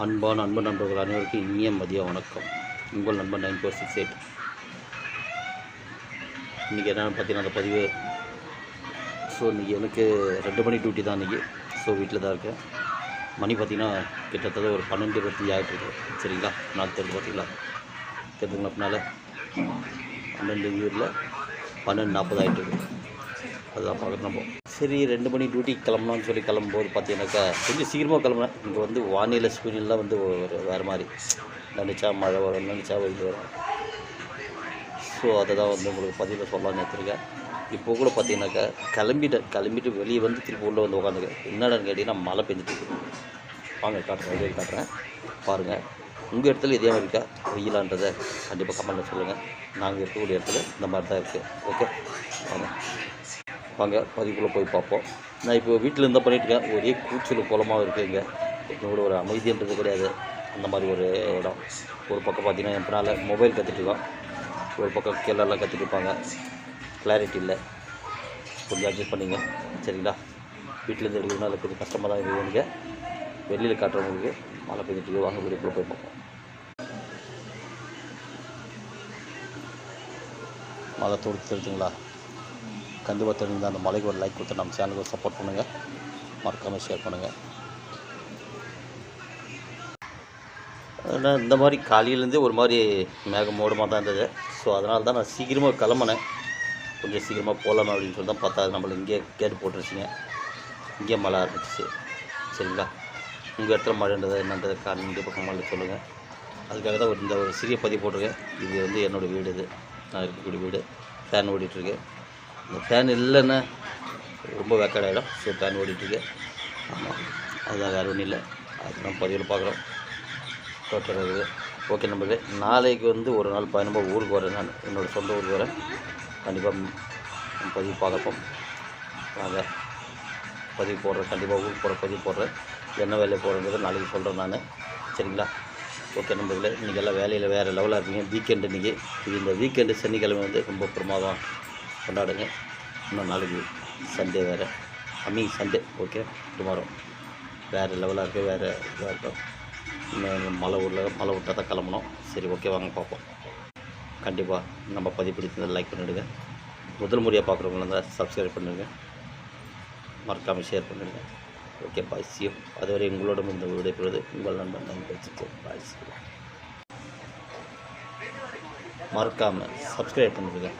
அன்பான அன்பு நண்பர்கள் அனைவருக்கும் இனிய மதிய வணக்கம். உங்கள் நண்பன் 9468. இன்றைக்கி என்னென்னு பார்த்தீங்கன்னா அந்த பதிவு. ஸோ இன்றைக்கி எனக்கு 2 மணி டியூட்டி தான் இன்றைக்கி. ஸோ வீட்டில் தான் இருக்கேன். மணி பார்த்திங்கன்னா கிட்டத்தட்ட ஒரு 12:25 ஆகிட்டுருக்கு. சரிங்களா? நாள் தெரிஞ்சு பார்த்தீங்களா தெரிஞ்சுங்களா? பின்னால் 12 ஊரில் 12:40 ஆகிட்டுருக்கு. அதுதான் பார்க்குறது நம்ம. சரி 2 மணி டியூட்டிக்கு கிளம்புனான்னு சொல்லி கிளம்பும்போது பார்த்தீங்கன்னாக்கா கொஞ்சம் சீக்கிரமாக கிளம்புனேன். இங்கே வந்து வானிலை சூழ்நிலாம் வந்து ஒரு வேறு மாதிரி, நினச்சா மழை வரும், நினச்சா வெயில் வரும். ஸோ அதை தான் வந்து உங்களுக்கு பதிவில் சொல்லலாம்னு நினைச்சிருக்கேன். இப்போ கூட பார்த்தீங்கன்னாக்கா கிளம்பிட்டு வெளியே வந்து திருப்பி உள்ளே வந்து உட்காந்துருக்கேன். என்னடான்னு கேட்டிங்கன்னா மழை பெஞ்சிட்டு வாங்க காட்டுறேன், வெயில் காட்டுறேன் பாருங்கள். உங்கள் இடத்துல இதே மாதிரி இருக்கா வெயிலான்றதை கண்டிப்பாக கமெண்ட்டில் சொல்லுங்கள். நாங்கள் இருக்கக்கூடிய இடத்துல இந்த மாதிரி தான் இருக்குது. ஓகே வாங்க பதிவுக்குள்ளே போய் பார்ப்போம். நான் இப்போ வீட்டில் இருந்தால் பண்ணிட்டுருக்கேன். ஒரே கூச்சல் குளமாக இருக்குது. இங்கே கூட ஒரு அமைதின்றது கிடையாது. அந்த மாதிரி ஒரு இடம். ஒரு பக்கம் பார்த்தீங்கன்னா என் பின்னால் மொபைல் கற்றுட்ருக்கோம், ஒரு பக்கம் கீழெல்லாம் கற்றுட்டு இருப்பாங்க. கிளாரிட்டி இல்லை, கொஞ்சம் அட்ஜஸ்ட் பண்ணிங்க சரிங்களா? வீட்டிலேருந்து எடுக்கிறதுனால கொஞ்சம் கஷ்டமாக தான் இருக்குது. வெளியில் காட்டுறவங்களுக்கு மழை பெஞ்சிட்டு வாங்க வீட்டுக்குள்ளே போய் பார்ப்போம். மழை தொடுத்துருச்சுங்களா? கண்டிப்பாக தெரிஞ்சால் அந்த மலைக்கு ஒரு லைக் கொடுத்து நம்ம சேனலுக்கு சப்போர்ட் பண்ணுங்கள். மறக்காமல் ஷேர் பண்ணுங்கள். ஆனால் இந்த மாதிரி காலையிலேருந்தே ஒரு மாதிரி மேகமூடமாக தான் இருந்தது. ஸோ அதனால தான் நான் சீக்கிரமாக கிளம்புனேன். கொஞ்சம் சீக்கிரமாக போகலாமா அப்படின்னு சொல்லி தான் பார்த்தா நம்மளை இங்கே கேட்டு போட்டுருச்சிங்க. இங்கே மழை ஆரம்பிச்சிச்சு சரிங்களா? உங்கள் இடத்துல மழைன்றது என்னன்றது கண்டிப்பாக பக்கம் சொல்லுங்கள். அதுக்காக தான் இந்த ஒரு சிறிய பதிவு போட்டிருக்கேன். இது வந்து என்னோடய வீடு, இது நான் இருக்கக்கூடிய வீடு. ஃபேன் ஓடிட்டுருக்கு. இந்த ஃபேன் இல்லைன்னா ரொம்ப வெக்கடாயிடும். ஸோ ஃபேன் ஓடிட்டுருக்கு. ஆமாம், அதுதான் வேறு ஒன்றும் இல்லை. அதுதான் பதிவில் பார்க்குறோம். டோட்டல் இருக்குது. ஓகே நம்பளே, நாளைக்கு வந்து ஒரு நாள் பயணமாக ஊருக்கு வரேன். நான் என்னோடய சொந்த ஊருக்கு வரேன். கண்டிப்பாக பதிவு பார்க்கப்போம். வாங்க பதிவு போடுறேன். கண்டிப்பாக ஊருக்கு போகிற பதிவு போடுறேன். என்ன வேலையை போடுறேங்கிறத நாளைக்கு சொல்கிறேன் நான். சரிங்களா? ஓகே நம்பர்களே, இன்றைக்கி எல்லாம் வேலையில் வேறு லெவலாக இருப்பீங்க. வீக்கெண்டு இன்றைக்கி. இது இந்த வீக்கெண்டு சனிக்கிழமை வந்து ரொம்ப பிரமாதம் கொண்டாடுங்க. இன்னும் நாளைக்கு சண்டே வேறு, சண்டே. ஓகே, டுமாரோ வேறு லெவலாக இருக்குது. வேறு இதாக இருக்கும். இன்னும் மழை விட்டால் தான் கிளம்பணும். சரி ஓகே வாங்க பார்ப்போம். கண்டிப்பாக நம்ம பதிவு பிடிச்சிருந்தால் லைக் பண்ணிவிடுங்க. முதல் முறையாக பார்க்குறவங்க இருந்தால் சப்ஸ்கிரைப் பண்ணிடுங்க. மறக்காமல் ஷேர் பண்ணிடுங்க. Okay bye, C you. அதுவரை உங்களோட இந்த விடைபெறுவது உங்கள் நண்பன் 9468. பாய், சி யூ. மறக்காமல் சப்ஸ்கிரைப் பண்ணிடுங்க.